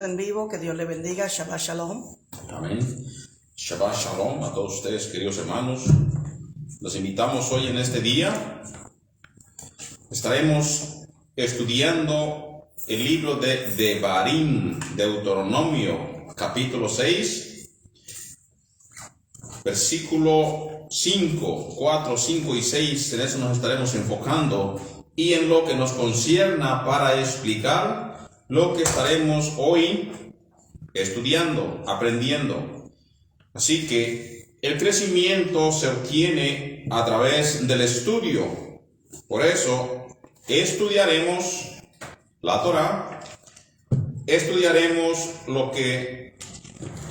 En vivo, que Dios le bendiga. Shabbat Shalom. Amén. Shabbat Shalom a todos ustedes, queridos hermanos. Los invitamos hoy en este día. Estaremos estudiando el libro de Devarim, Deuteronomio, capítulo 6, versículo 5, 4, 5 y 6. En eso nos estaremos enfocando y en lo que nos concierna para explicar lo que estaremos hoy estudiando, aprendiendo. Así que el crecimiento se obtiene a través del estudio. Por eso estudiaremos la Torá, estudiaremos lo que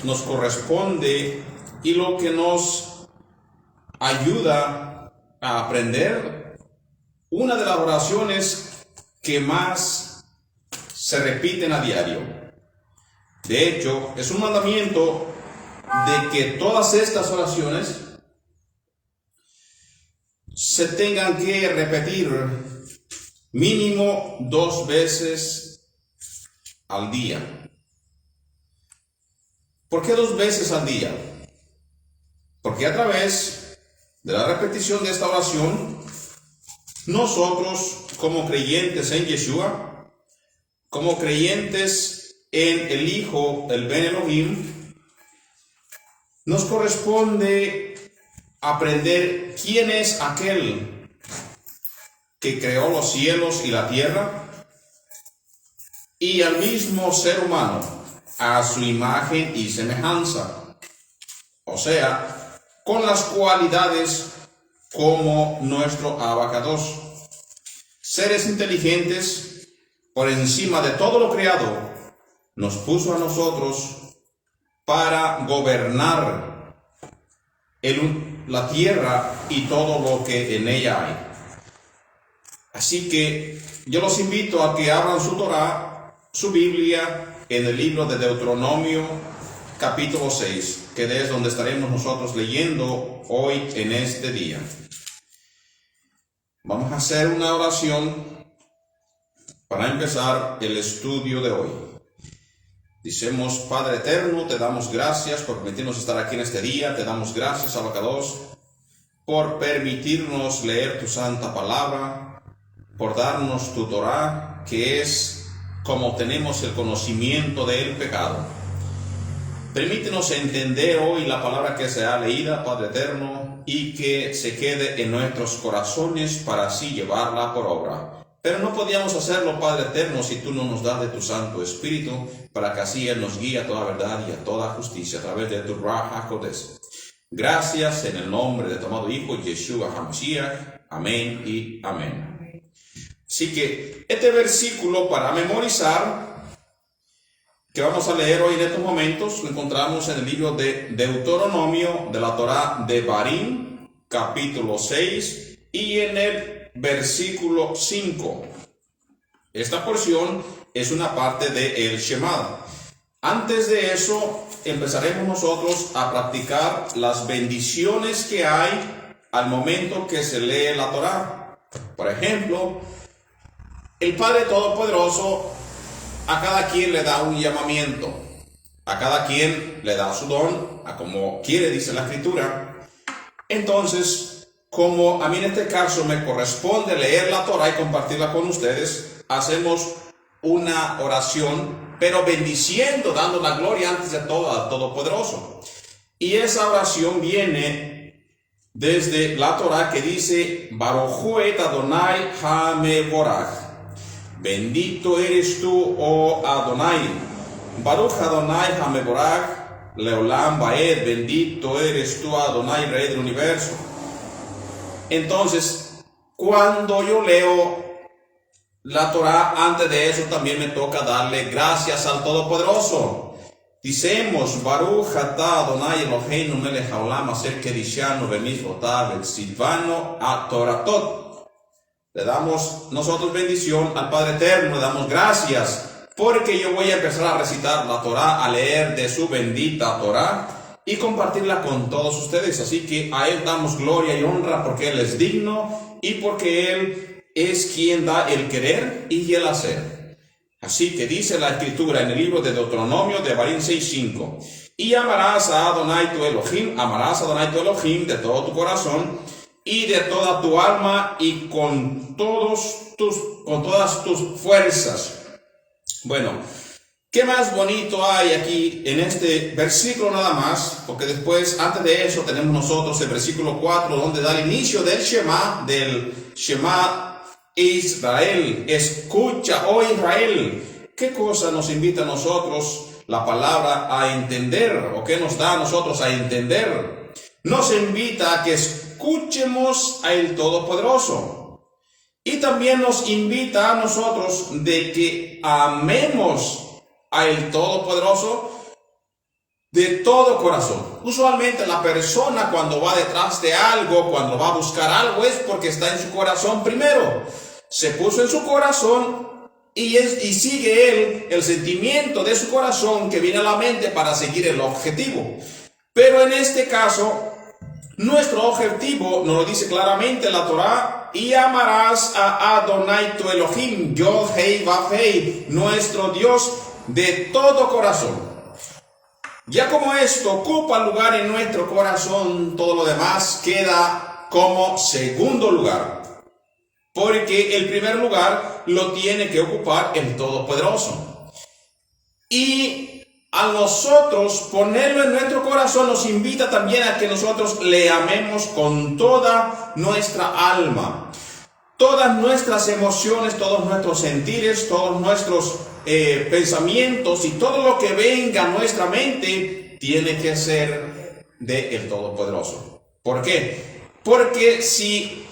nos corresponde y lo que nos ayuda a aprender una de las oraciones que más se repiten a diario. De hecho, es un mandamiento de que todas estas oraciones se tengan que repetir mínimo 2 veces al día. ¿Por qué 2 veces al día? Porque a través de la repetición de esta oración, nosotros como creyentes en Yeshua, como creyentes en el Hijo, el Ben Elohim, nos corresponde aprender quién es aquel que creó los cielos y la tierra y al mismo ser humano a su imagen y semejanza, o sea, con las cualidades como nuestro abacados, seres inteligentes. Por encima de todo lo creado, nos puso a nosotros para gobernar la tierra y todo lo que en ella hay. Así que yo los invito a que abran su Torá, su Biblia, en el libro de Deuteronomio, capítulo 6, que es donde estaremos nosotros leyendo hoy en este día. Vamos a hacer una oración para empezar el estudio de hoy. Decimos: Padre eterno, te damos gracias por permitirnos estar aquí en este día. Te damos gracias, Abacados, por permitirnos leer tu santa palabra, por darnos tu Torá, que es como tenemos el conocimiento del pecado. Permítenos entender hoy la palabra que se ha leída, Padre eterno, y que se quede en nuestros corazones para así llevarla por obra. Pero no podíamos hacerlo, Padre eterno, si tú no nos das de tu Santo Espíritu, para que así Él nos guíe a toda verdad y a toda justicia a través de tu Ruach HaKodesh. Gracias en el nombre de tu amado Hijo, Yeshua HaMashiach. Amén y amén. Así que este versículo para memorizar, que vamos a leer hoy en estos momentos, lo encontramos en el libro de Deuteronomio de la Torá de Devarim, capítulo 6, y en el versículo 5. Esta porción es una parte de El Shema. Antes de eso, empezaremos nosotros a practicar las bendiciones que hay al momento que se lee la Torá. Por ejemplo, el Padre Todopoderoso a cada quien le da un llamamiento, a cada quien le da su don, a como quiere, dice la Escritura. Entonces, como a mí en este caso me corresponde leer la Torá y compartirla con ustedes, hacemos una oración, pero bendiciendo, dando la gloria antes de todo al Todopoderoso. Y esa oración viene desde la Torá, que dice: Baruch et Adonai HaMevorach. Bendito eres tú, oh Adonai. Baruch Adonai HaMevorach Leolam Vaed. Bendito eres tú, Adonai, Rey del universo. Entonces, cuando yo leo la Torá, antes de eso también me toca darle gracias al Todopoderoso. Dicemos: Baruch atah Adonai Eloheinu melech haolam asher kedishanu b'mitzvotav v'tzivanu ha'toratot. Le damos nosotros bendición al Padre eterno, le damos gracias, porque yo voy a empezar a recitar la Torá, a leer de su bendita Torá y compartirla con todos ustedes. Así que a Él damos gloria y honra, porque Él es digno y porque Él es quien da el querer y el hacer. Así que dice la escritura en el libro de Deuteronomio, Devarim 6:5, y amarás a Adonai tu Elohim de todo tu corazón y de toda tu alma y con todas tus fuerzas. Bueno, ¿qué más bonito hay aquí en este versículo nada más? Porque después, antes de eso, tenemos nosotros el versículo 4, donde da el inicio del Shema Israel. Escucha, oh Israel. ¿Qué cosa nos invita a nosotros la palabra a entender? ¿O qué nos da a nosotros a entender? Nos invita a que escuchemos al Todopoderoso. Y también nos invita a nosotros de que amemos al Todopoderoso de todo corazón. Usualmente la persona cuando va detrás de algo, cuando va a buscar algo, es porque está en su corazón primero. Se puso en su corazón y sigue él el sentimiento de su corazón que viene a la mente para seguir el objetivo. Pero en este caso, nuestro objetivo nos lo dice claramente la Torá: y amarás a Adonai tu Elohim, Yod Hei Vav Hei, nuestro Dios, de todo corazón. Ya como esto ocupa lugar en nuestro corazón, todo lo demás queda como segundo lugar, porque el primer lugar lo tiene que ocupar el Todopoderoso. Y a nosotros ponerlo en nuestro corazón nos invita también a que nosotros le amemos con toda nuestra alma, todas nuestras emociones, todos nuestros sentires, todos nuestros pensamientos y todo lo que venga a nuestra mente tiene que ser del Todopoderoso. ¿Por qué? Porque si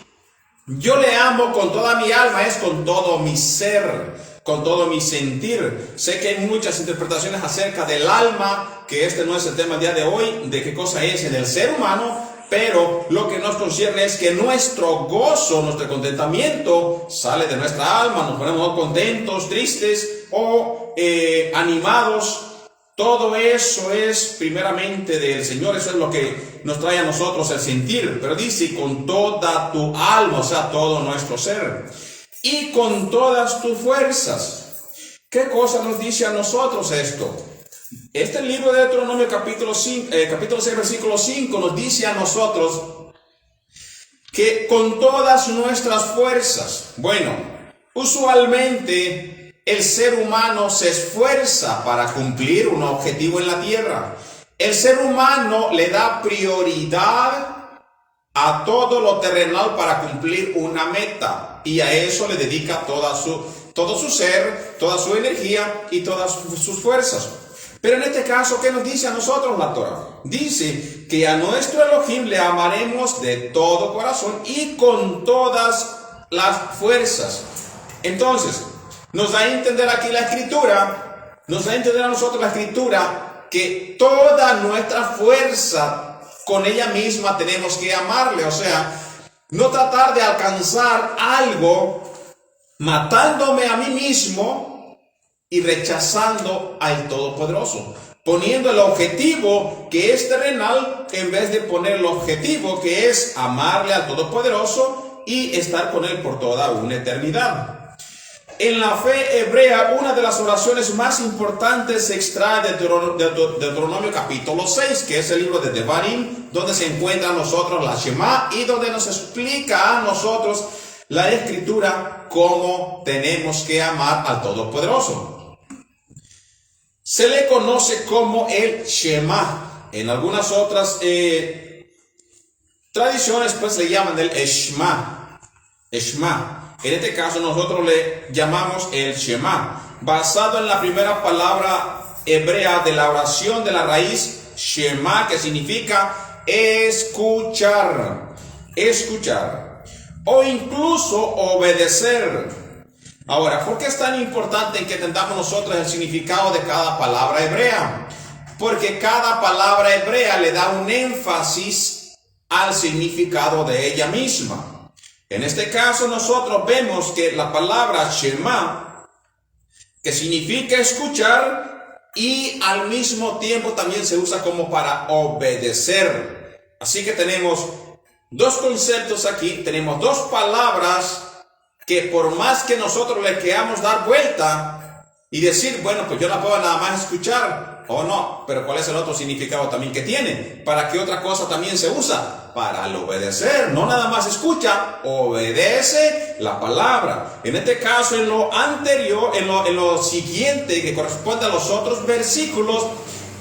yo le amo con toda mi alma, es con todo mi ser, con todo mi sentir. Sé que hay muchas interpretaciones acerca del alma, que este no es el tema del día de hoy, de qué cosa es en el ser humano, pero lo que nos concierne es que nuestro gozo, nuestro contentamiento sale de nuestra alma. Nos ponemos contentos, tristes o animados. Todo eso es primeramente del Señor. Eso es lo que nos trae a nosotros el sentir. Pero dice con toda tu alma, o sea, todo nuestro ser, y con todas tus fuerzas. ¿Qué cosa nos dice a nosotros esto? Este libro de Deuteronomio capítulo 6, versículo 5 nos dice a nosotros que con todas nuestras fuerzas. Bueno, usualmente el ser humano se esfuerza para cumplir un objetivo en la tierra. El ser humano le da prioridad a todo lo terrenal para cumplir una meta, y a eso le dedica todo su ser, toda su energía y todas sus fuerzas. Pero en este caso, ¿qué nos dice a nosotros la Torá? Dice que a nuestro Elohim le amaremos de todo corazón y con todas las fuerzas. Entonces, nos da a entender aquí la Escritura, nos da a entender a nosotros la Escritura, que toda nuestra fuerza, con ella misma tenemos que amarle. O sea, no tratar de alcanzar algo matándome a mí mismo y rechazando al Todopoderoso, poniendo el objetivo que es terrenal en vez de poner el objetivo que es amarle al Todopoderoso y estar con él por toda una eternidad. En la fe hebrea, una de las oraciones más importantes se extrae de Deuteronomio capítulo 6, que es el libro de Devarim, donde se encuentra a nosotros la Shema y donde nos explica a nosotros la Escritura cómo tenemos que amar al Todopoderoso. Se le conoce como el Shema. En algunas otras tradiciones pues le llaman el Eshma. En este caso nosotros le llamamos el Shema, basado en la primera palabra hebrea de la oración de la raíz Shema, que significa escuchar, o incluso obedecer. Ahora, ¿por qué es tan importante que entendamos nosotros el significado de cada palabra hebrea? Porque cada palabra hebrea le da un énfasis al significado de ella misma. En este caso nosotros vemos que la palabra Shema, que significa escuchar, y al mismo tiempo también se usa como para obedecer. Así que tenemos dos conceptos aquí, tenemos dos palabras que por más que nosotros le queramos dar vuelta, y decir, bueno, pues yo la puedo nada más escuchar o no, pero ¿cuál es el otro significado también que tiene? ¿Para qué otra cosa también se usa? Para el obedecer, no nada más escucha, obedece la palabra. En este caso, en lo anterior, en lo siguiente que corresponde a los otros versículos,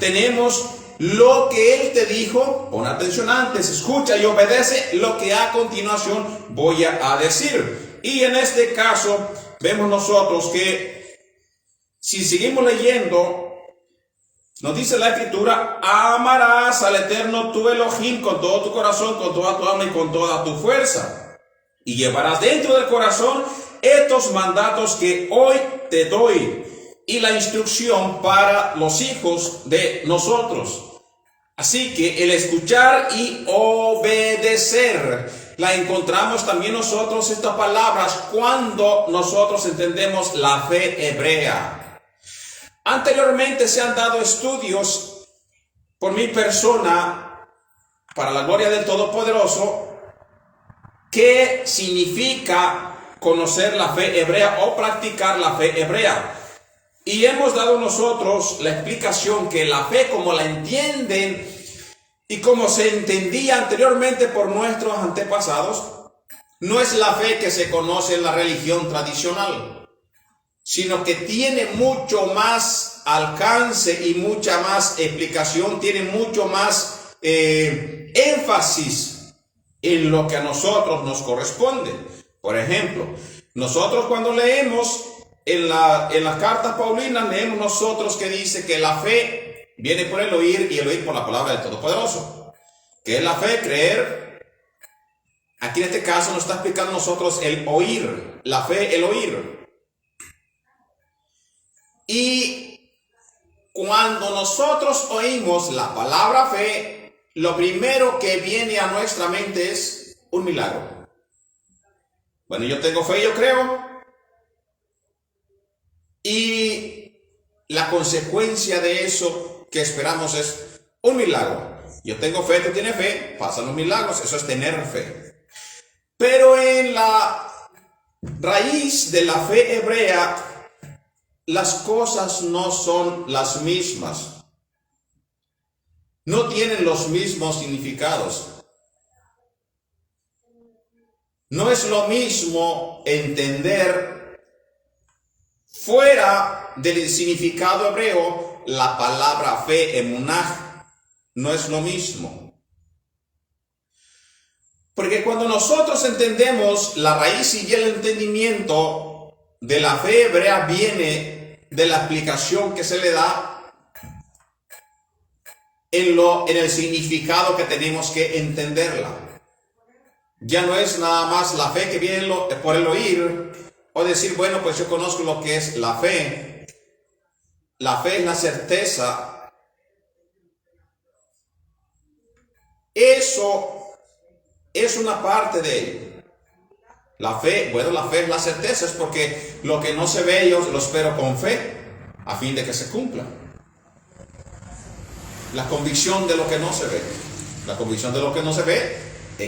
tenemos lo que Él te dijo. Pon atención antes, escucha y obedece lo que a continuación voy a decir. Y en este caso, vemos nosotros que si seguimos leyendo, nos dice la Escritura: amarás al Eterno tu Elohim con todo tu corazón, con toda tu alma y con toda tu fuerza. Y llevarás dentro del corazón estos mandatos que hoy te doy y la instrucción para los hijos de nosotros. Así que el escuchar y obedecer la encontramos también nosotros, estas palabras, cuando nosotros entendemos la fe hebrea. Anteriormente se han dado estudios por mi persona, para la gloria del Todopoderoso, qué significa conocer la fe hebrea o practicar la fe hebrea. Y hemos dado nosotros la explicación que la fe, como la entienden y como se entendía anteriormente por nuestros antepasados, no es la fe que se conoce en la religión tradicional, sino que tiene mucho más alcance y mucha más explicación, tiene mucho más énfasis en lo que a nosotros nos corresponde. Por ejemplo, nosotros cuando leemos en las cartas paulinas, leemos nosotros que dice que la fe viene por el oír y el oír por la palabra del Todopoderoso. ¿Qué es la fe? Creer. Aquí en este caso nos está explicando a nosotros el oír, la fe, el oír. Y cuando nosotros oímos la palabra fe, lo primero que viene a nuestra mente es un milagro. Bueno, yo tengo fe, yo creo. Y la consecuencia de eso que esperamos es un milagro. Yo tengo fe, tú tienes fe, pasan los milagros, eso es tener fe. Pero en la raíz de la fe hebrea, las cosas no son las mismas. No tienen los mismos significados. No es lo mismo entender fuera del significado hebreo la palabra fe, emunah. No es lo mismo. Porque cuando nosotros entendemos la raíz y el entendimiento de la fe hebrea, viene de la explicación que se le da en el significado que tenemos que entenderla. Ya no es nada más la fe que viene por el oír, o decir, bueno, pues yo conozco lo que es la fe. La fe es la certeza. Eso es una parte de ello. La fe, bueno, la fe es la certeza, es porque lo que no se ve yo lo espero con fe, a fin de que se cumpla. La convicción de lo que no se ve. La convicción de lo que no se ve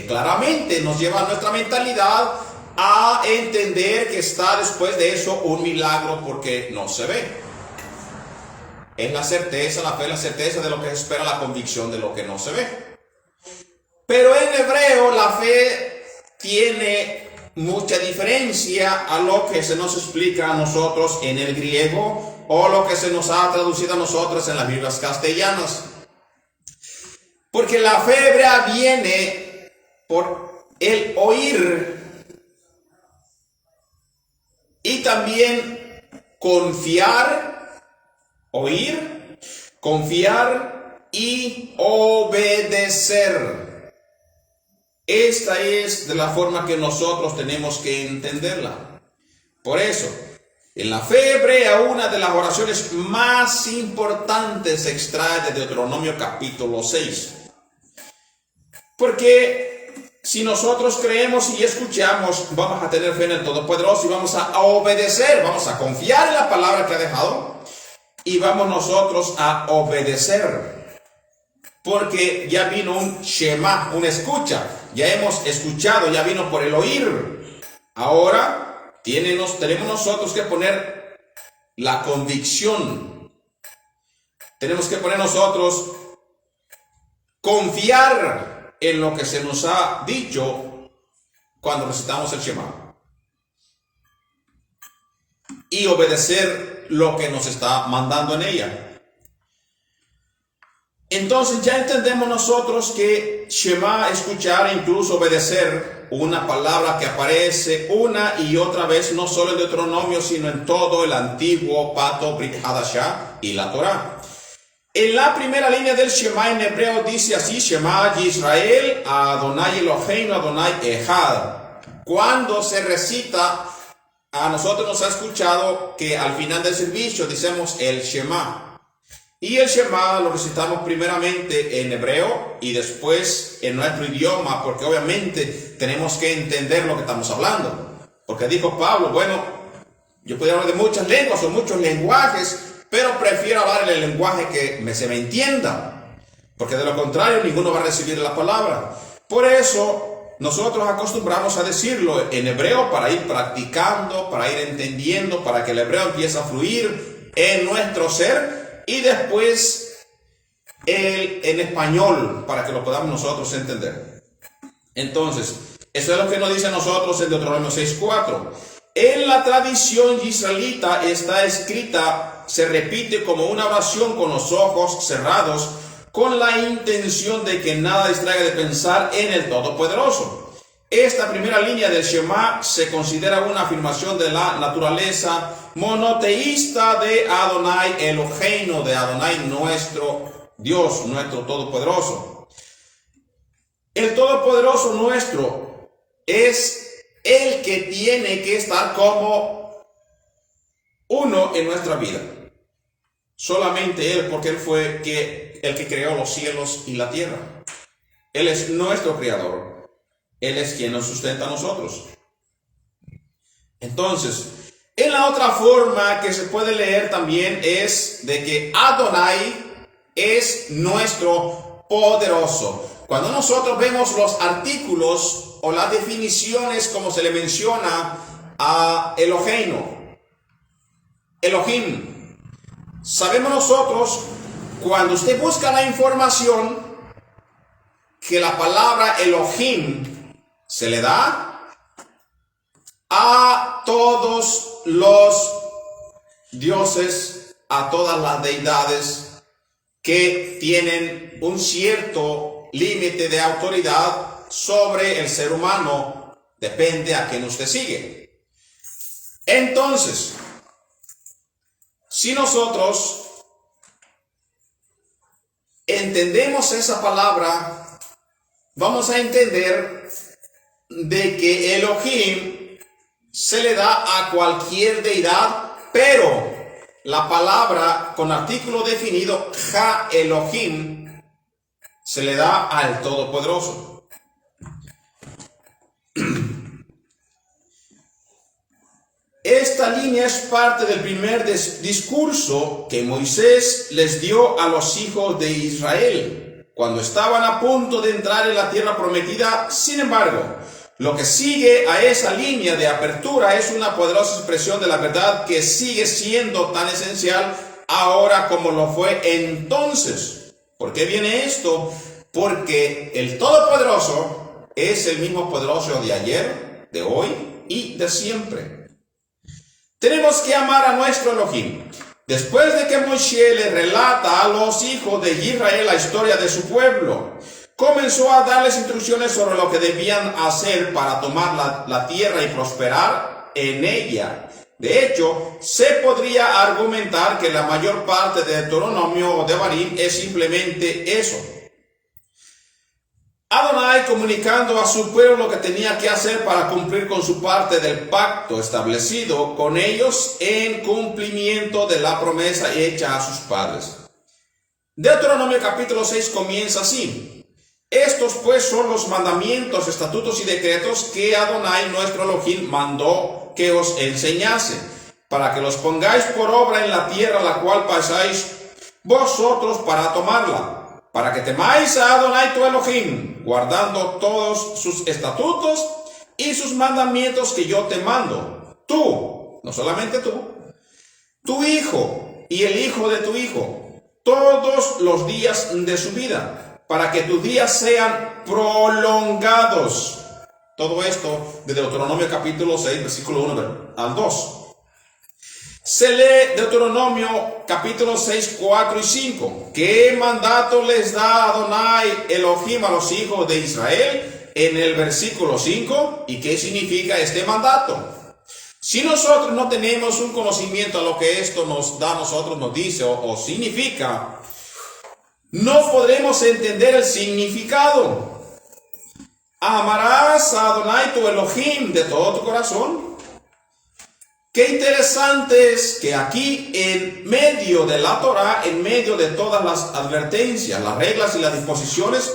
claramente nos lleva a nuestra mentalidad a entender que está después de eso un milagro porque no se ve. Es la certeza, la fe es la certeza de lo que se espera, la convicción de lo que no se ve. Pero en hebreo la fe tiene mucha diferencia a lo que se nos explica a nosotros en el griego o lo que se nos ha traducido a nosotros en las Biblias castellanas. Porque la fe hebrea viene por el oír y también confiar, oír, confiar y obedecer. Esta es de la forma que nosotros tenemos que entenderla. Por eso, en la fe hebrea, una de las oraciones más importantes se extrae de Deuteronomio capítulo 6. Porque si nosotros creemos y escuchamos, vamos a tener fe en el Todopoderoso y vamos a obedecer, vamos a confiar en la palabra que ha dejado y vamos nosotros a obedecer. Porque ya vino un Shema, una escucha. Ya hemos escuchado, ya vino por el oír. Ahora tenemos nosotros que poner la convicción. Tenemos que poner nosotros, confiar en lo que se nos ha dicho cuando recitamos el Shema y obedecer lo que nos está mandando en ella. Entonces ya entendemos nosotros que Shema, escuchar e incluso obedecer, una palabra que aparece una y otra vez, no solo en Deuteronomio, sino en todo el antiguo pacto, Brit Hadashah y la Torah. En la primera línea del Shema en hebreo dice así: Shema Yisrael, Adonai Eloheinu, Adonai Echad. Cuando se recita, a nosotros nos ha escuchado que al final del servicio decimos el Shema. Y el Shema lo recitamos primeramente en hebreo y después en nuestro idioma, porque obviamente tenemos que entender lo que estamos hablando. Porque dijo Pablo, bueno, yo podría hablar de muchas lenguas o muchos lenguajes, pero prefiero hablar en el lenguaje que se me entienda, porque de lo contrario ninguno va a recibir la palabra. Por eso nosotros acostumbramos a decirlo en hebreo para ir practicando, para ir entendiendo, para que el hebreo empiece a fluir en nuestro ser, y después en español para que lo podamos nosotros entender. Entonces, eso es lo que nos dice a nosotros en Deuteronomio 6:4. En la tradición israelita está escrita, se repite como una oración con los ojos cerrados, con la intención de que nada distraiga de pensar en el Todopoderoso. Esta primera línea del Shema se considera una afirmación de la naturaleza monoteísta de Adonai Eloheinu, de Adonai nuestro Dios, nuestro Todopoderoso. El Todopoderoso nuestro es el que tiene que estar como uno en nuestra vida. Solamente Él, porque Él fue el que creó los cielos y la tierra. Él es nuestro creador. Él es quien nos sustenta a nosotros. Entonces, en la otra forma que se puede leer también es de que Adonai es nuestro poderoso. Cuando nosotros vemos los artículos o las definiciones como se le menciona a Eloheinu, Elohim, sabemos nosotros, cuando usted busca la información, que la palabra Elohim se le da a todos los dioses, a todas las deidades que tienen un cierto límite de autoridad sobre el ser humano, depende a quien usted sigue. Entonces, si nosotros entendemos esa palabra, vamos a entender de que Elohim se le da a cualquier deidad, pero la palabra con artículo definido, Ja Elohim, se le da al Todopoderoso. Esta línea es parte del primer discurso que Moisés les dio a los hijos de Israel cuando estaban a punto de entrar en la tierra prometida. Sin embargo, lo que sigue a esa línea de apertura es una poderosa expresión de la verdad que sigue siendo tan esencial ahora como lo fue entonces. ¿Por qué viene esto? Porque el Todopoderoso es el mismo poderoso de ayer, de hoy y de siempre. Tenemos que amar a nuestro Elohim. Después de que Moisés le relata a los hijos de Israel la historia de su pueblo, comenzó a darles instrucciones sobre lo que debían hacer para tomar la tierra y prosperar en ella. De hecho, se podría argumentar que la mayor parte de Deuteronomio o de Devarim es simplemente eso. Adonai comunicando a su pueblo lo que tenía que hacer para cumplir con su parte del pacto establecido con ellos en cumplimiento de la promesa hecha a sus padres. Deuteronomio capítulo 6 comienza así: estos pues son los mandamientos, estatutos y decretos que Adonai nuestro Elohim mandó que os enseñase, para que los pongáis por obra en la tierra la cual pasáis vosotros para tomarla, para que temáis a Adonai tu Elohim, guardando todos sus estatutos y sus mandamientos que yo te mando. Tú, no solamente tú, tu hijo y el hijo de tu hijo, todos los días de su vida, para que tus días sean prolongados. Todo esto de Deuteronomio capítulo 6, versículo 1 al 2. Se lee Deuteronomio capítulo 6, 4 y 5. ¿Qué mandato les da Adonai Elohim a los hijos de Israel? En el versículo 5. ¿Y qué significa este mandato? Si nosotros no tenemos un conocimiento a lo que esto nos da a nosotros, nos dice o significa, no podremos entender el significado. Amarás a Adonai tu Elohim de todo tu corazón. Qué interesante es que aquí, en medio de la Torah, en medio de todas las advertencias, las reglas y las disposiciones,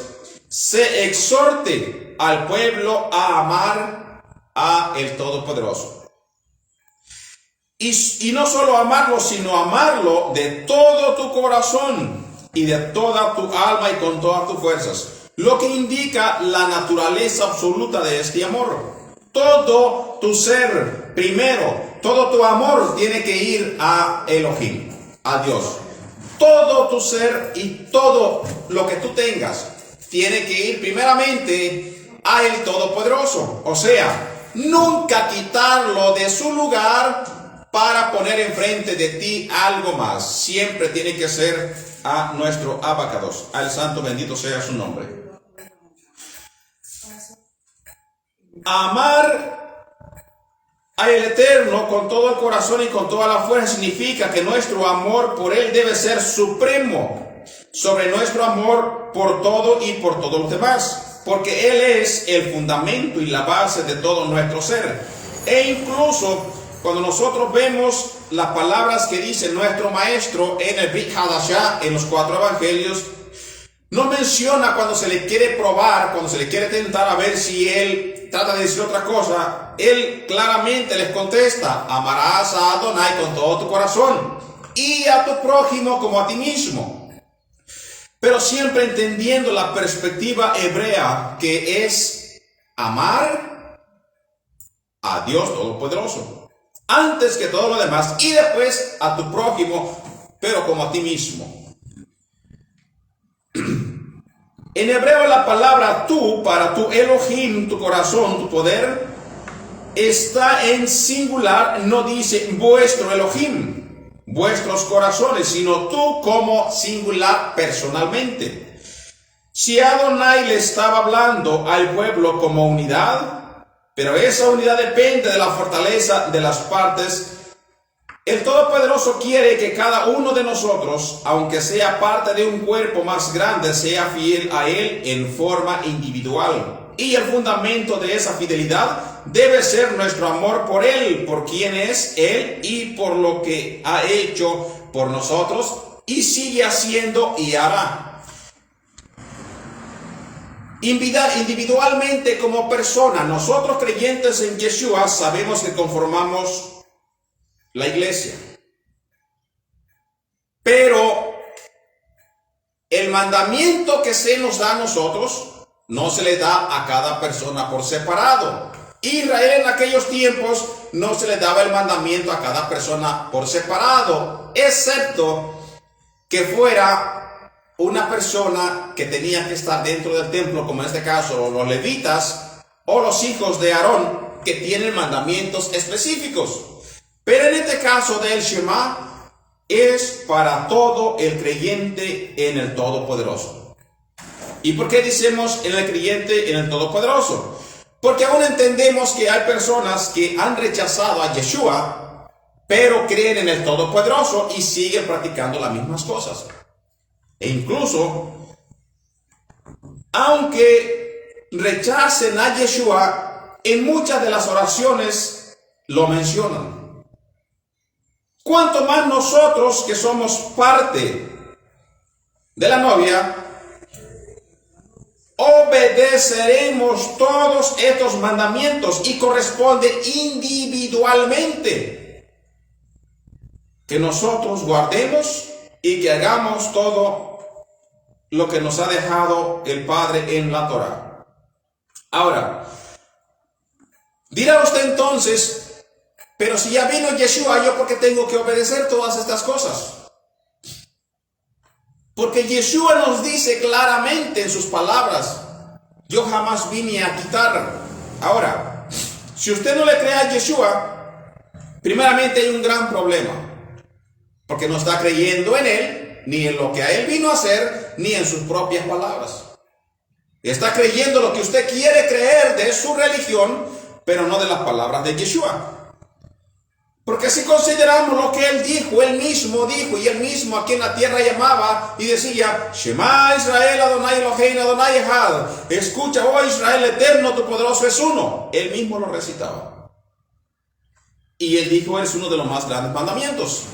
se exhorte al pueblo a amar a el Todopoderoso. Y no solo amarlo, sino amarlo de todo tu corazón y de toda tu alma y con todas tus fuerzas. Lo que indica la naturaleza absoluta de este amor. Todo tu ser, primero, todo tu amor tiene que ir a Elohim, a Dios. Todo tu ser y todo lo que tú tengas tiene que ir primeramente a el Todopoderoso. O sea, nunca quitarlo de su lugar para poner enfrente de ti algo más. Siempre tiene que ser a nuestro Abacados, al Santo bendito sea su nombre. Amar al Eterno con todo el corazón y con toda la fuerza significa que nuestro amor por Él debe ser supremo sobre nuestro amor por todo y por todos los demás, porque Él es el fundamento y la base de todo nuestro ser. E incluso cuando nosotros vemos las palabras que dice nuestro maestro en el Brit Hadashah, en los 4 evangelios, no menciona cuando se le quiere probar, cuando se le quiere tentar a ver si él trata de decir otra cosa. Él claramente les contesta: amarás a Adonai con todo tu corazón y a tu prójimo como a ti mismo. Pero siempre entendiendo la perspectiva hebrea, que es amar a Dios Todopoderoso antes que todo lo demás, y después a tu prójimo, pero como a ti mismo. En hebreo la palabra tú, para tu Elohim, tu corazón, tu poder, está en singular. No dice vuestro Elohim, vuestros corazones, sino tú como singular personalmente. Si Adonai le estaba hablando al pueblo como unidad, pero esa unidad depende de la fortaleza de las partes. El Todopoderoso quiere que cada uno de nosotros, aunque sea parte de un cuerpo más grande, sea fiel a Él en forma individual. Y el fundamento de esa fidelidad debe ser nuestro amor por Él, por quien es Él y por lo que ha hecho por nosotros y sigue haciendo y hará. Individualmente como persona, nosotros creyentes en Yeshua sabemos que conformamos la iglesia. Pero el mandamiento que se nos da a nosotros no se le da a cada persona por separado. Israel en aquellos tiempos no se le daba el mandamiento a cada persona por separado, excepto que fuera una persona que tenía que estar dentro del templo, como en este caso los levitas o los hijos de Aarón, que tienen mandamientos específicos. Pero en este caso del Shema es para todo el creyente en el Todopoderoso. ¿Y por qué decimos en el creyente en el Todopoderoso? Porque aún entendemos que hay personas que han rechazado a Yeshua, pero creen en el Todopoderoso y siguen practicando las mismas cosas. E incluso, aunque rechacen a Yeshua, en muchas de las oraciones lo mencionan. Cuanto más nosotros que somos parte de la novia, obedeceremos todos estos mandamientos, y corresponde individualmente que nosotros guardemos y que hagamos todo lo que nos ha dejado el Padre en la Torah. Ahora, dirá usted entonces, Pero si ya vino Yeshua, ¿yo por qué tengo que obedecer todas estas cosas? Porque Yeshua nos dice claramente en sus palabras, yo jamás vine a quitar. Ahora, si usted no le cree a Yeshua, primeramente hay un gran problema, porque no está creyendo en Él, ni en lo que a Él vino a hacer, ni en sus propias palabras. Está creyendo lo que usted quiere creer de su religión, pero no de las palabras de Yeshua. Porque si consideramos lo que Él dijo, Él mismo dijo, y Él mismo aquí en la tierra llamaba y decía, Shema Israel, Adonai Eloheinu, Adonai Echad. Escucha, oh Israel eterno, tu poderoso es uno. Él mismo lo recitaba. Y Él dijo, es uno de los más grandes mandamientos.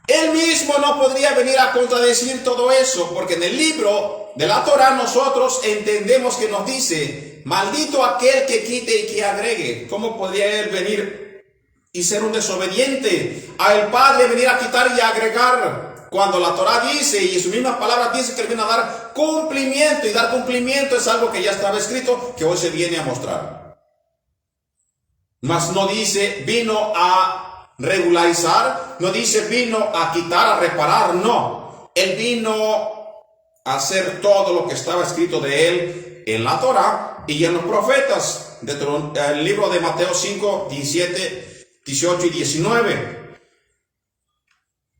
Él mismo no podría venir a contradecir todo eso, porque en el libro de la Torah nosotros entendemos que nos dice, maldito aquel que quite y que agregue. ¿Cómo podría Él venir y ser un desobediente al Padre, venir a quitar y agregar? Cuando la Torah dice, y en sus mismas palabras dice que Él viene a dar cumplimiento, y dar cumplimiento es algo que ya estaba escrito, que hoy se viene a mostrar. Mas no dice, vino a regularizar, no dice vino a quitar, a reparar, no. Él vino a hacer todo lo que estaba escrito de Él en la Torah y en los profetas, el libro de Mateo 5, 17, 18 y 19.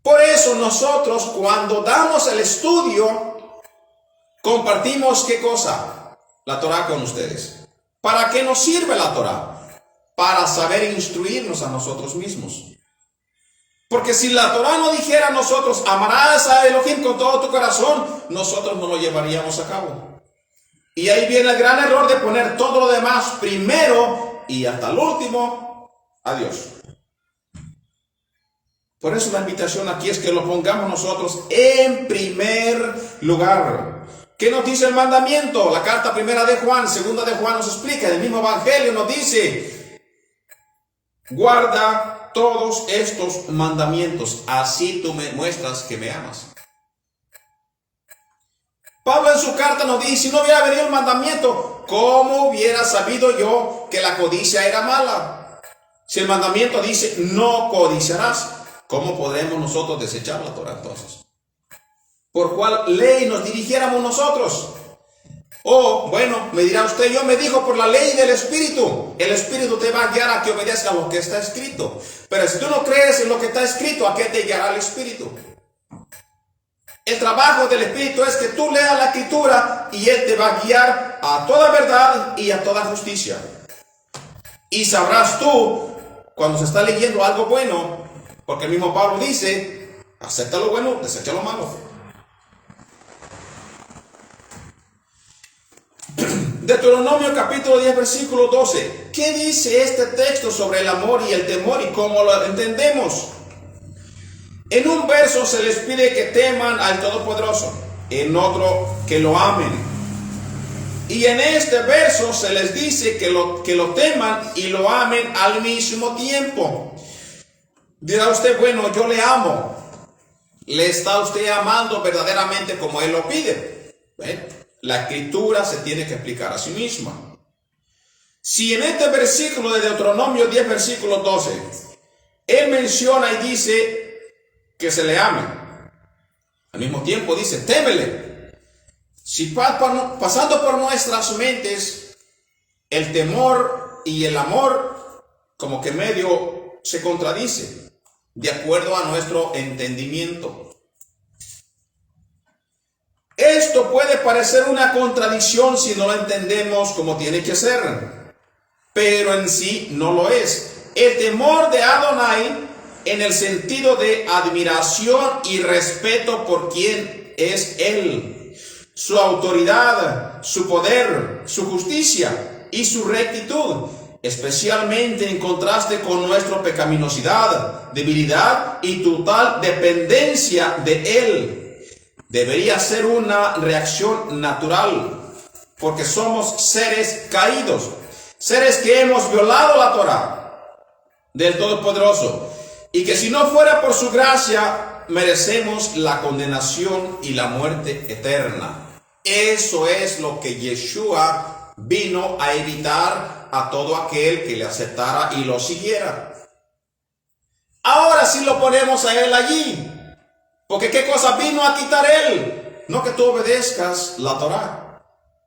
Por eso nosotros cuando damos el estudio, compartimos ¿qué cosa? La Torah con ustedes. ¿Para qué nos sirve la Torah? Para saber instruirnos a nosotros mismos. Porque si la Torah no dijera a nosotros, amarás a Elohim con todo tu corazón, nosotros no lo llevaríamos a cabo. Y ahí viene el gran error de poner todo lo demás primero y hasta el último a Dios. Por eso la invitación aquí es que lo pongamos nosotros en primer lugar. ¿Qué nos dice el mandamiento? La carta primera de Juan, segunda de Juan nos explica, el mismo evangelio nos dice, guarda todos estos mandamientos, así tú me muestras que me amas. Pablo en su carta nos dice, si no hubiera venido el mandamiento, ¿cómo hubiera sabido yo que la codicia era mala? Si el mandamiento dice, no codiciarás, ¿cómo podremos nosotros desechar la Torah entonces? ¿Por cuál ley nos dirigiéramos nosotros? Oh, bueno, me dirá usted, yo me dijo por la ley del Espíritu. El Espíritu te va a guiar a que obedezca lo que está escrito. Pero si tú no crees en lo que está escrito, ¿a qué te guiará el Espíritu? El trabajo del Espíritu es que tú leas la Escritura y Él te va a guiar a toda verdad y a toda justicia. Y sabrás tú, cuando se está leyendo algo bueno, porque el mismo Pablo dice, acepta lo bueno, desecha lo malo. Deuteronomio capítulo 10 versículo 12. ¿Qué dice este texto sobre el amor y el temor y cómo lo entendemos? En un verso se les pide que teman al Todopoderoso, en otro que lo amen. Y en este verso se les dice que lo teman y lo amen al mismo tiempo. Dirá usted, bueno, yo le amo. ¿Le está usted amando verdaderamente como Él lo pide? La Escritura se tiene que explicar a sí misma. Si en este versículo de Deuteronomio 10, versículo 12, Él menciona y dice que se le ame, al mismo tiempo dice, témele. Si pasando por nuestras mentes, el temor y el amor como que medio se contradice, de acuerdo a nuestro entendimiento. Esto puede parecer una contradicción si no lo entendemos como tiene que ser, pero en sí no lo es. El temor de Adonai en el sentido de admiración y respeto por quien es Él, su autoridad, su poder, su justicia y su rectitud, especialmente en contraste con nuestra pecaminosidad, debilidad y total dependencia de Él. Debería ser una reacción natural, porque somos seres caídos, seres que hemos violado la Torah del Todopoderoso, y que si no fuera por su gracia, merecemos la condenación y la muerte eterna. Eso es lo que Yeshua vino a evitar dar a todo aquel que le aceptara y lo siguiera. Ahora sí lo ponemos a él allí, porque ¿qué cosa vino a quitar él? No que tú obedezcas la Torá,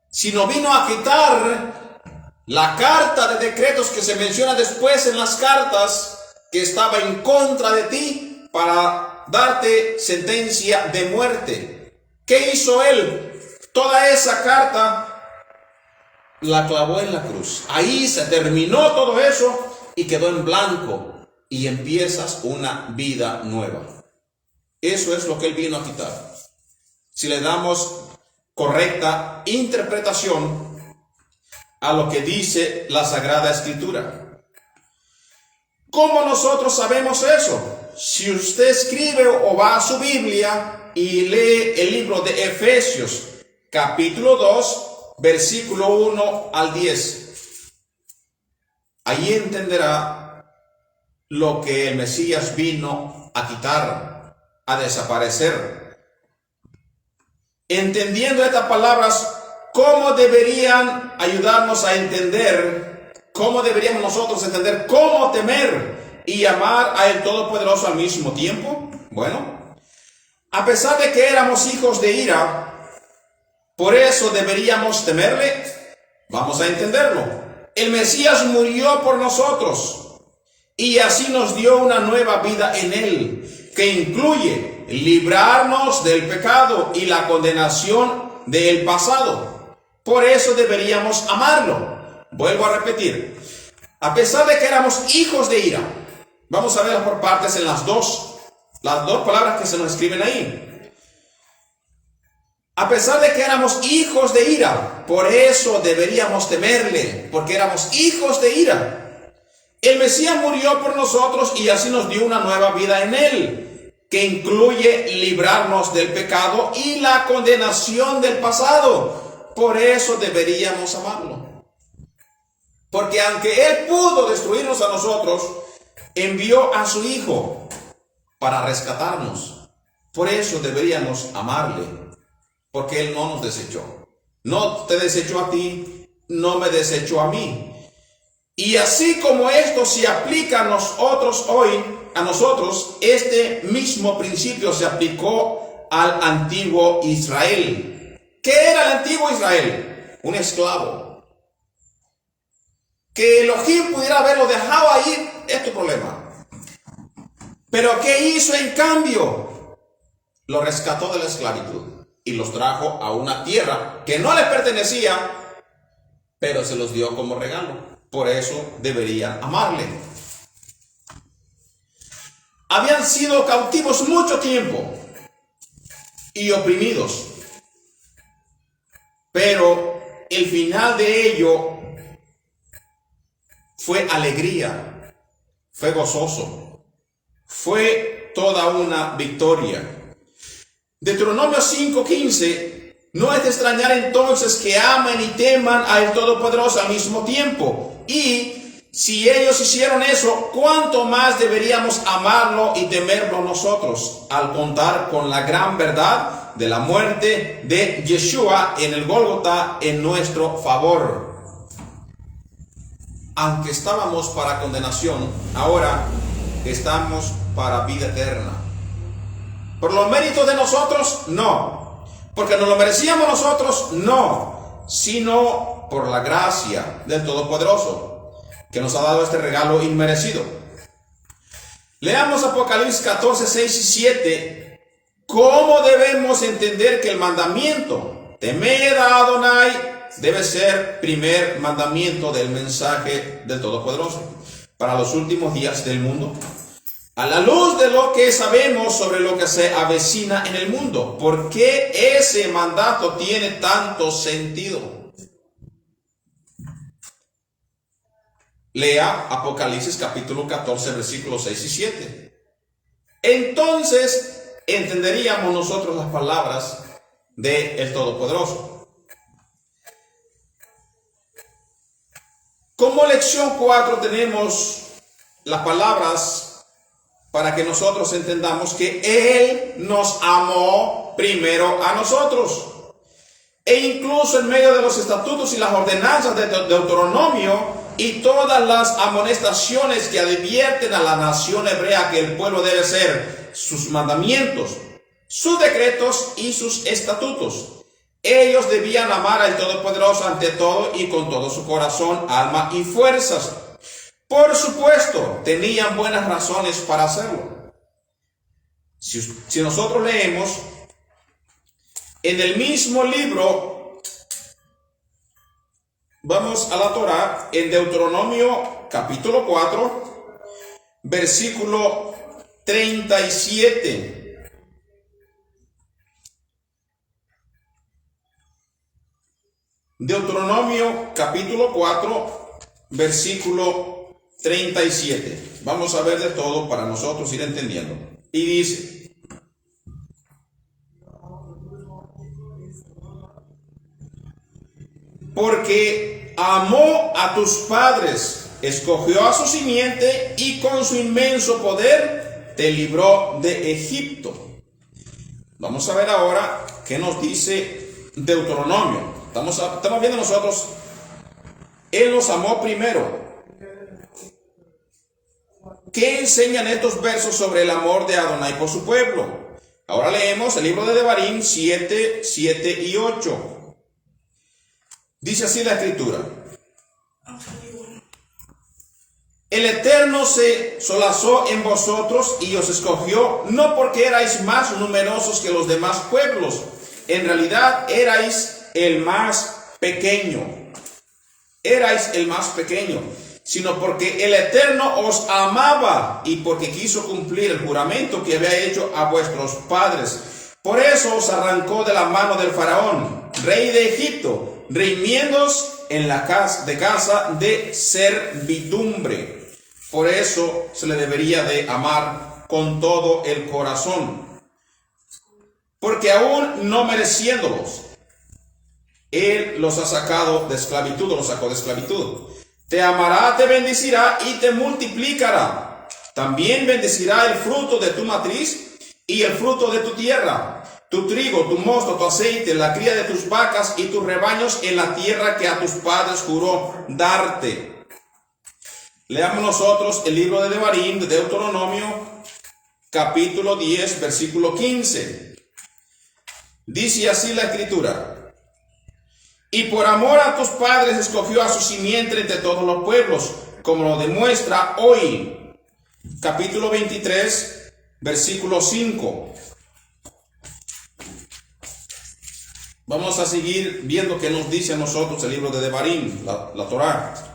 sino vino a quitar la carta de decretos que se menciona después en las cartas, que estaba en contra de ti para darte sentencia de muerte. ¿Qué hizo él? Toda esa carta la clavó en la cruz. Ahí se terminó todo eso y quedó en blanco, y empiezas una vida nueva. Eso es lo que él vino a quitar. Si le damos correcta interpretación a lo que dice la Sagrada Escritura. ¿Cómo nosotros sabemos eso? Si usted escribe o va a su Biblia y lee el libro de Efesios, capítulo 2, versículo 1 al 10. Ahí entenderá lo que el Mesías vino a quitar, a desaparecer. Entendiendo estas palabras, ¿cómo deberían ayudarnos a entender? ¿Cómo deberíamos nosotros entender cómo temer y amar al Todopoderoso al mismo tiempo? Bueno, a pesar de que éramos hijos de ira, por eso deberíamos temerle. Vamos a entenderlo. El Mesías murió por nosotros y así nos dio una nueva vida en él, que incluye librarnos del pecado y la condenación del pasado. Por eso deberíamos amarlo. Vuelvo a repetir, a pesar de que éramos hijos de ira, vamos a verlo por partes en las dos palabras que se nos escriben ahí. A pesar de que éramos hijos de ira, por eso deberíamos temerle, porque éramos hijos de ira. El Mesías murió por nosotros y así nos dio una nueva vida en él, que incluye librarnos del pecado y la condenación del pasado. Por eso deberíamos amarlo. Porque aunque él pudo destruirnos a nosotros, envió a su Hijo para rescatarnos. Por eso deberíamos amarle, porque él no nos desechó. No te desechó a ti, no me desechó a mí. Y así como esto se aplica a nosotros hoy, este mismo principio se aplicó al antiguo Israel. ¿Qué era el antiguo Israel? Un esclavo. Que Elohim pudiera haberlo dejado ahí es tu problema. Pero ¿qué hizo en cambio? Lo rescató de la esclavitud y los trajo a una tierra que no le pertenecía, pero se los dio como regalo. Por eso deberían amarle. Habían sido cautivos mucho tiempo y oprimidos, pero el final de ello fue alegría, fue gozoso, fue toda una victoria. Deuteronomio 5:15, no es de extrañar entonces que amen y teman al Todopoderoso al mismo tiempo. Y si ellos hicieron eso, ¿cuánto más deberíamos amarlo y temerlo nosotros al contar con la gran verdad de la muerte de Yeshua en el Gólgota en nuestro favor? Aunque estábamos para condenación, ahora estamos para vida eterna. ¿Por los méritos de nosotros? No. ¿Porque nos lo merecíamos nosotros? No. Sino por la gracia del Todopoderoso, que nos ha dado este regalo inmerecido. Leamos Apocalipsis 14, 6 y 7. ¿Cómo debemos entender que el mandamiento, temed a Adonai, debe ser primer mandamiento del mensaje del Todopoderoso para los últimos días del mundo? A la luz de lo que sabemos sobre lo que se avecina en el mundo, ¿por qué ese mandato tiene tanto sentido? Lea Apocalipsis capítulo 14, versículos 6 y 7. Entonces entenderíamos nosotros las palabras del Todopoderoso. Como lección 4 tenemos las palabras para que nosotros entendamos que Él nos amó primero a nosotros. E incluso en medio de los estatutos y las ordenanzas de Deuteronomio, y todas las amonestaciones que advierten a la nación hebrea que el pueblo debe ser sus mandamientos, sus decretos y sus estatutos. Ellos debían amar al Todopoderoso ante todo y con todo su corazón, alma y fuerzas. Por supuesto, tenían buenas razones para hacerlo. Si nosotros leemos en el mismo libro, vamos a la Torá, en Deuteronomio capítulo 4, versículo 37. Deuteronomio capítulo 4, versículo 37. Vamos a ver de todo para nosotros ir entendiendo. Y dice: porque amó a tus padres, escogió a su simiente y con su inmenso poder te libró de Egipto. Vamos a ver ahora qué nos dice Deuteronomio. Estamos viendo nosotros, Él nos amó primero. ¿Qué enseñan estos versos sobre el amor de Adonai por su pueblo? Ahora leemos el libro de Devarim 7, 7 y 8. Dice así la escritura: el Eterno se solazó en vosotros y os escogió, no porque erais más numerosos que los demás pueblos, en realidad erais el más pequeño, sino porque el Eterno os amaba y porque quiso cumplir el juramento que había hecho a vuestros padres. Por eso os arrancó de la mano del faraón, rey de Egipto, rimiéndoos en la casa de servidumbre. Por eso se le debería de amar con todo el corazón, porque aún no mereciéndolos, Él los ha sacado de esclavitud, los sacó de esclavitud. Te amará, te bendecirá y te multiplicará. También bendecirá el fruto de tu matriz y el fruto de tu tierra, tu trigo, tu mosto, tu aceite, la cría de tus vacas y tus rebaños en la tierra que a tus padres juró darte. Leamos nosotros el libro de Devarim, de Deuteronomio, capítulo 10, versículo 15. Dice así la escritura: y por amor a tus padres escogió a su simiente entre todos los pueblos, como lo demuestra hoy. Capítulo 23, versículo 5. Vamos a seguir viendo qué nos dice a nosotros el libro de Devarim, la Torá.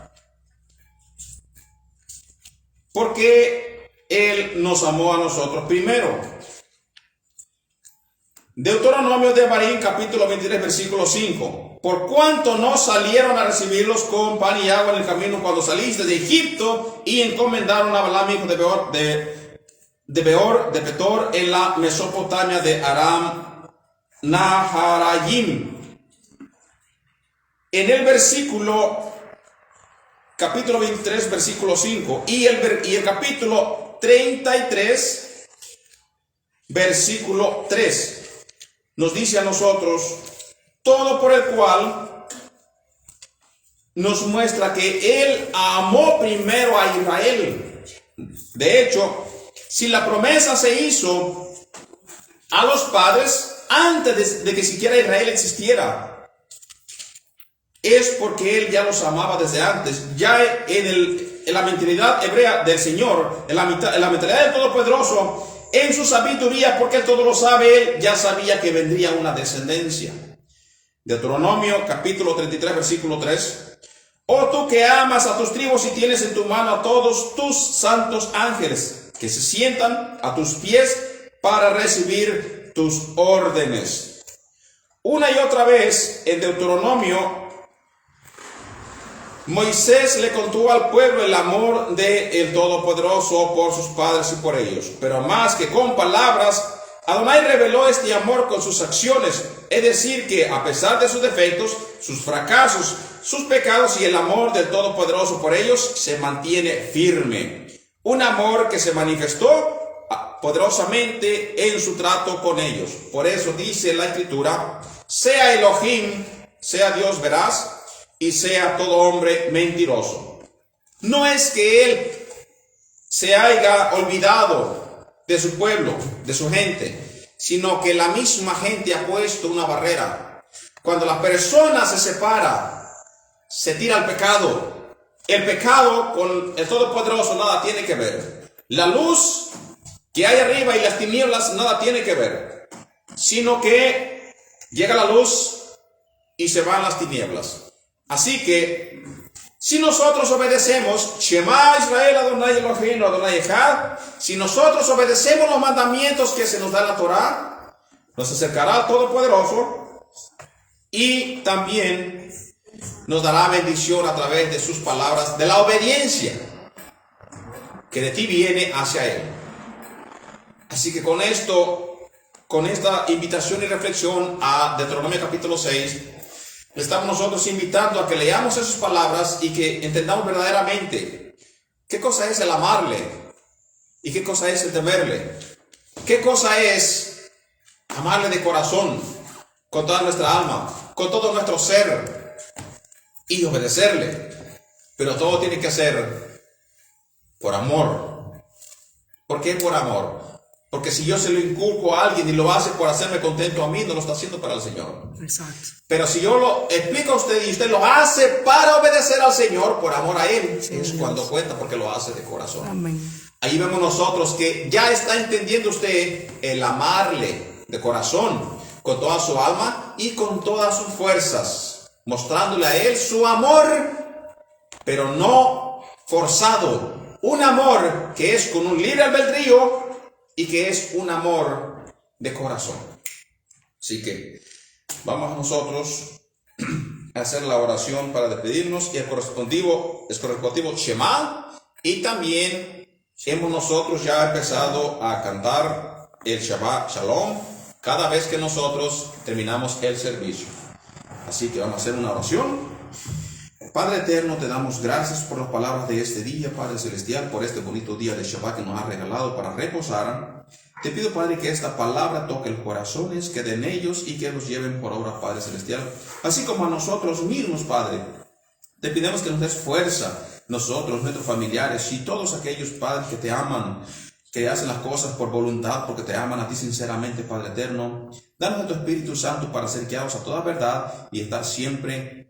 Porque Él nos amó a nosotros primero. Deuteronomio de Devarim, capítulo 23, versículo 5. Por cuanto no salieron a recibirlos con pan y agua en el camino cuando saliste de Egipto, y encomendaron a Balaam, hijo de Petor, en la Mesopotamia de Aram Naharayim. En el versículo, capítulo 23, versículo 5, y el capítulo 33, versículo 3. Nos dice a nosotros todo por el cual nos muestra que Él amó primero a Israel. De hecho, si la promesa se hizo a los padres antes de que siquiera Israel existiera, es porque Él ya los amaba desde antes. Ya en la mentalidad hebrea del Señor, en la mentalidad del Todopoderoso, en su sabiduría, porque Él todo lo sabe, Él ya sabía que vendría una descendencia. Deuteronomio capítulo 33, versículo 3. Oh tú que amas a tus tribus y tienes en tu mano a todos tus santos ángeles, que se sientan a tus pies para recibir tus órdenes. Una y otra vez en Deuteronomio, Moisés le contó al pueblo el amor del Todopoderoso por sus padres y por ellos. Pero más que con palabras, Adonai reveló este amor con sus acciones. Es decir, que a pesar de sus defectos, sus fracasos, sus pecados y el amor del Todopoderoso por ellos, se mantiene firme. Un amor que se manifestó poderosamente en su trato con ellos. Por eso dice la Escritura: sea Elohim, sea Dios veraz, y sea todo hombre mentiroso. No es que Él se haya olvidado de su pueblo, de su gente, sino que la misma gente ha puesto una barrera. Cuando la persona se separa, se tira al pecado. El pecado con el Todopoderoso nada tiene que ver. La luz que hay arriba y las tinieblas nada tiene que ver, sino que llega la luz y se van las tinieblas. Así que si nosotros obedecemos, Shema Israel Adonai Eloheinu Adonai Echad, si nosotros obedecemos los mandamientos que se nos da la Torah, nos acercará al Todopoderoso y también nos dará bendición a través de sus palabras, de la obediencia que de ti viene hacia Él. Así que con esto, con esta invitación y reflexión a Deuteronomio capítulo 6, estamos nosotros invitando a que leamos esas palabras y que entendamos verdaderamente qué cosa es el amarle y qué cosa es el temerle. Qué cosa es amarle de corazón, con toda nuestra alma, con todo nuestro ser y obedecerle. Pero todo tiene que ser por amor. ¿Por qué por amor? Porque si yo se lo inculco a alguien y lo hace por hacerme contento a mí, no lo está haciendo para el Señor. Exacto. Pero si yo lo explico a usted y usted lo hace para obedecer al Señor, por amor a Él, Sí, es Dios. cuando cuenta, porque lo hace de corazón. Amén. Ahí vemos nosotros que ya está entendiendo usted el amarle de corazón, con toda su alma y con todas sus fuerzas, mostrándole a Él su amor, pero no forzado. Un amor que es con un libre albedrío y que es un amor de corazón. Así que vamos nosotros a hacer la oración para despedirnos y el correspectivo Shema, y también hemos nosotros ya empezado a cantar el Shabbat Shalom cada vez que nosotros terminamos el servicio. Así que vamos a hacer una oración. Padre eterno, te damos gracias por las palabras de este día, Padre celestial, por este bonito día de Shabbat que nos has regalado para reposar. Te pido, Padre, que esta palabra toque los corazones, quede en ellos y que los lleven por obra, Padre celestial, así como a nosotros mismos, Padre. Te pedimos que nos des fuerza, nosotros, nuestros familiares y todos aquellos, Padre, que te aman, que hacen las cosas por voluntad, porque te aman a ti sinceramente, Padre eterno. Danos a tu Espíritu Santo para ser guiados a toda verdad y estar siempre,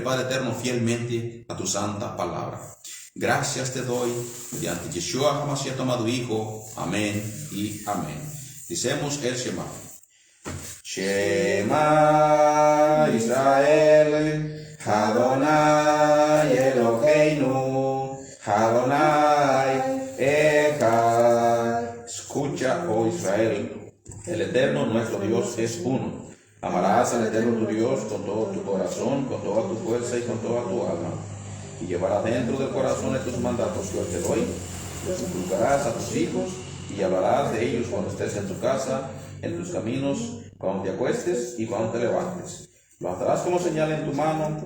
Padre eterno, fielmente a tu santa palabra. Gracias te doy, mediante Yeshua HaMashiach, tu Hijo. Amén y amén. Dicemos el Shema. Shema Israel, Adonai Eloheinu, Adonai Echad. Escucha, oh Israel, el Eterno nuestro Dios es uno. Amarás al Eterno tu Dios con todo tu corazón, con toda tu fuerza y con toda tu alma. Y llevarás dentro del corazón de tus mandatos que hoy te doy. Los inculcarás a tus hijos y hablarás de ellos cuando estés en tu casa, en tus caminos, cuando te acuestes y cuando te levantes. Los atarás como señal en tu mano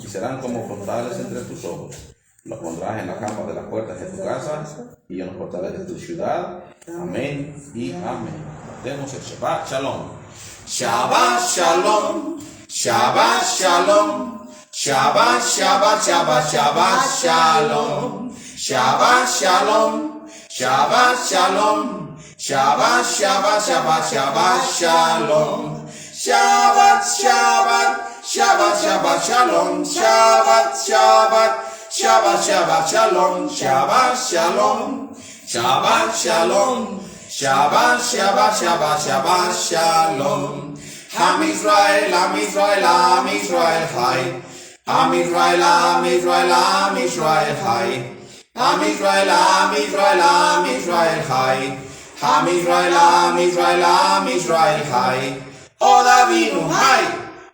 y serán como frontales entre tus ojos. Los pondrás en la cama de las puertas de tu casa y en los portales de tu ciudad. Amén y amén. Demos el Shabbat Shalom. Shabbat Shalom, Shabbat Shalom, Shabbat, Shabbat, Shabbat, Shabbat Shalom, Shabbat Shalom, Shabbat Shalom, Shabbat, Shabbat, Shabbat, Shabbat Shalom, Shabbat, Shabbat, Shabbat, Shabbat Shalom, Shabbat, Shabbat, Shabbat, Shabbat Shalom, Shabbat Shalom, Shabbat Shalom. Shabbat, Shabbat, Shabbat, Shabbat Shalom. Am Israel, Am Israel, Am Israel Chai. Am Israel, Am Israel, Am Israel Chai. Am Israel, Am Israel, Am Israel Chai. Am Israel, Am Israel, Am Israel Chai. Od Avinu Chai,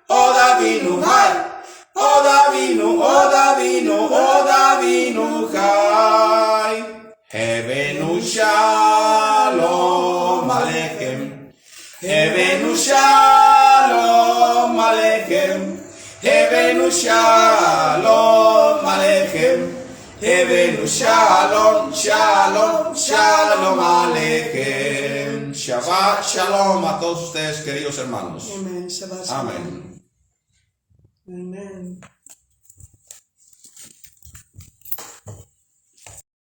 Od Avinu Chai. Od Avinu, Od Avinu, Od Avinu Chai. Hebenu Shalom Aleichem. Hebenu Shalom Aleichem. Hebenu Shalom Aleichem. Hebenu Shalom, Shalom, Shalom Aleichem. Shabbat Shalom a todos ustedes, queridos hermanos. Amén. Shabbat Shalom. Amén. Amén.